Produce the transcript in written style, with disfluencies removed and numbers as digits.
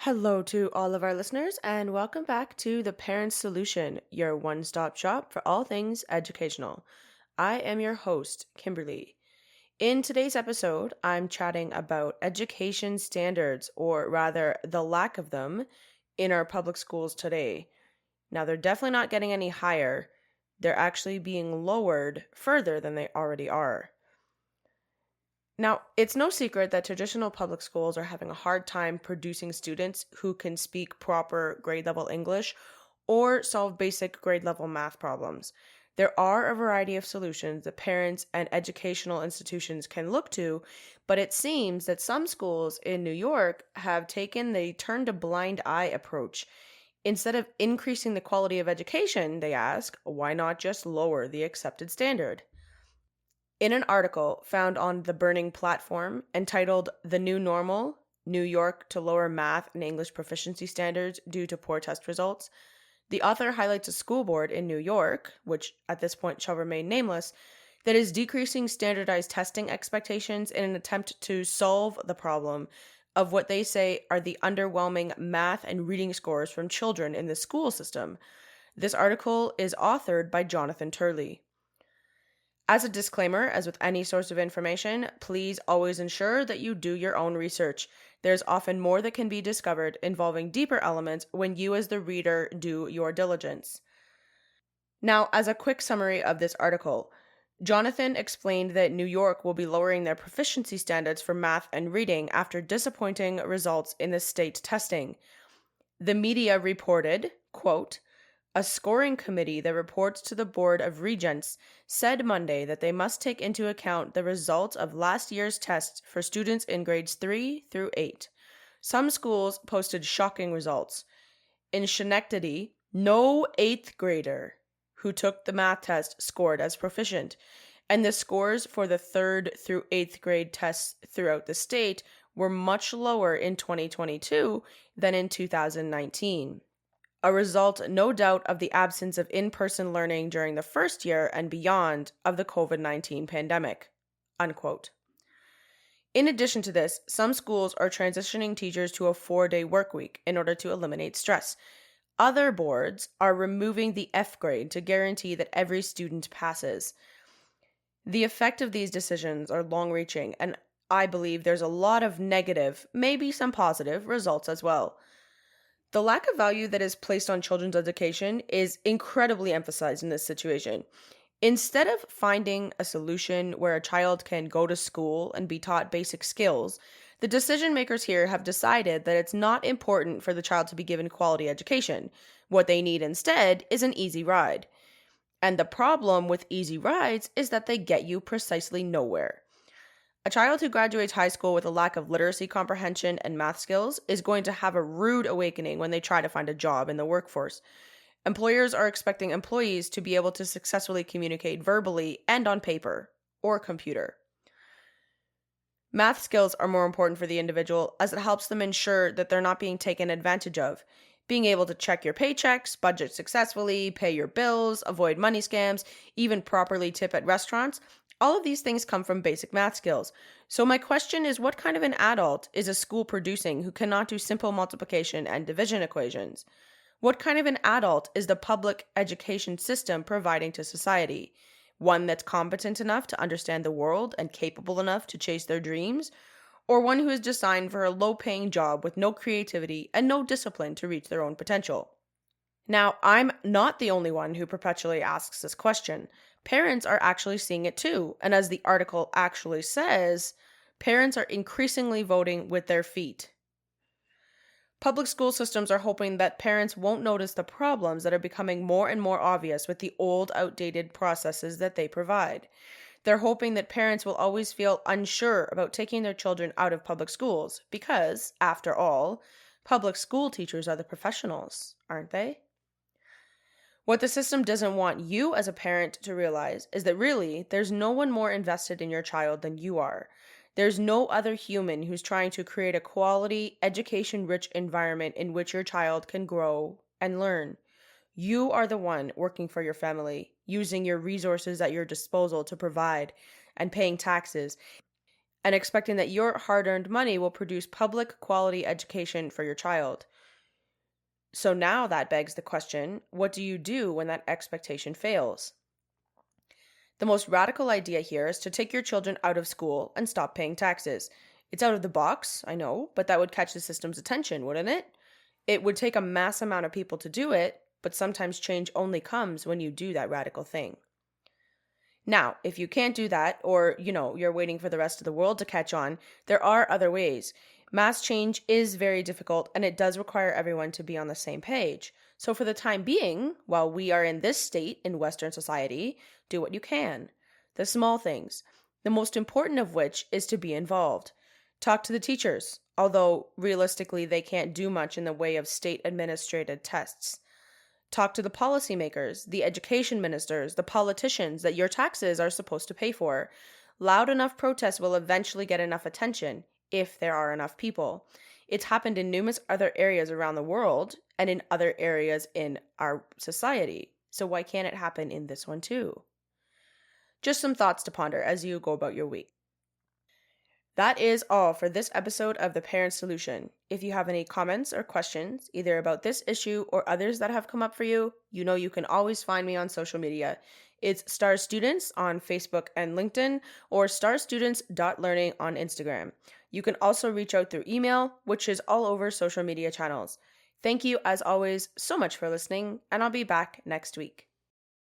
Hello to all of our listeners, and welcome back to The Parent Solution, your one stop shop for all things educational. I am your host, Kimberly. In today's episode, I'm chatting about education standards, or rather, the lack of them, in our public schools today. Now, they're definitely not getting any higher, they're actually being lowered further than they already are. Now, it's no secret that traditional public schools are having a hard time producing students who can speak proper grade level English or solve basic grade level math problems. There are a variety of solutions that parents and educational institutions can look to, but it seems that some schools in New York have taken the turn a blind eye approach. Instead of increasing the quality of education, they ask, why not just lower the accepted standard? In an article found on the Burning platform entitled The New Normal, New York to Lower Math and English Proficiency Standards Due to Poor Test Results, the author highlights a school board in New York, which at this point shall remain nameless, that is decreasing standardized testing expectations in an attempt to solve the problem of what they say are the underwhelming math and reading scores from children in the school system. This article is authored by Jonathan Turley. As a disclaimer, as with any source of information, please always ensure that you do your own research. There's often more that can be discovered involving deeper elements when you, as the reader, do your diligence. Now, as a quick summary of this article, Jonathan explained that New York will be lowering their proficiency standards for math and reading after disappointing results in the state testing. The media reported, quote, a scoring committee that reports to the Board of Regents said Monday that they must take into account the results of last year's tests for students in grades 3 through 8. Some schools posted shocking results. In Schenectady, no 8th grader who took the math test scored as proficient, and the scores for the 3rd through 8th grade tests throughout the state were much lower in 2022 than in 2019. A result, no doubt, of the absence of in person learning during the first year and beyond of the COVID-19 pandemic. Unquote. In addition to this, some schools are transitioning teachers to a 4-day work week in order to eliminate stress. Other boards are removing the F grade to guarantee that every student passes. The effect of these decisions are long reaching, and I believe there's a lot of negative, maybe some positive, results as well. The lack of value that is placed on children's education is incredibly emphasized in this situation. Instead of finding a solution where a child can go to school and be taught basic skills, the decision makers here have decided that it's not important for the child to be given quality education. What they need instead is an easy ride. And the problem with easy rides is that they get you precisely nowhere. A child who graduates high school with a lack of literacy comprehension and math skills is going to have a rude awakening when they try to find a job in the workforce. Employers are expecting employees to be able to successfully communicate verbally and on paper or computer. Math skills are more important for the individual as it helps them ensure that they're not being taken advantage of. Being able to check your paychecks, budget successfully, pay your bills, avoid money scams, even properly tip at restaurants, all of these things come from basic math skills. So my question is, what kind of an adult is a school producing who cannot do simple multiplication and division equations? What kind of an adult is the public education system providing to society? One that's competent enough to understand the world and capable enough to chase their dreams? Or one who is designed for a low-paying job with no creativity and no discipline to reach their own potential? Now, I'm not the only one who perpetually asks this question. Parents are actually seeing it too, and as the article actually says, parents are increasingly voting with their feet. Public school systems are hoping that parents won't notice the problems that are becoming more and more obvious with the old, outdated processes that they provide. They're hoping that parents will always feel unsure about taking their children out of public schools because, after all, public school teachers are the professionals, aren't they? What the system doesn't want you as a parent to realize is that really, there's no one more invested in your child than you are. There's no other human who's trying to create a quality, education rich environment in which your child can grow and learn. You are the one working for your family, using your resources at your disposal to provide, and paying taxes. and expecting that your hard-earned money will produce public quality education for your child. So now that begs the question, what do you do when that expectation fails? The most radical idea here is to take your children out of school and stop paying taxes. It's out of the box, I know, but that would catch the system's attention, wouldn't it? It would take a mass amount of people to do it, but sometimes change only comes when you do that radical thing. Now, if you can't do that, or you're waiting for the rest of the world to catch on, there are other ways. Mass change is very difficult and it does require everyone to be on the same page. So, for the time being, while we are in this state in Western society, do what you can. The small things, the most important of which is to be involved. Talk to the teachers, although realistically they can't do much in the way of state administrated tests. Talk to the policymakers, the education ministers, the politicians that your taxes are supposed to pay for. Loud enough protests will eventually get enough attention, if there are enough people. It's happened in numerous other areas around the world and in other areas in our society. So why can't it happen in this one too? Just some thoughts to ponder as you go about your week. That is all for this episode of The Parent Solution. If you have any comments or questions, either about this issue or others that have come up for you, you can always find me on social media. It's Star Students on Facebook and LinkedIn, or starstudents.learning on Instagram. You can also reach out through email, which is all over social media channels. Thank you, as always, so much for listening, and I'll be back next week.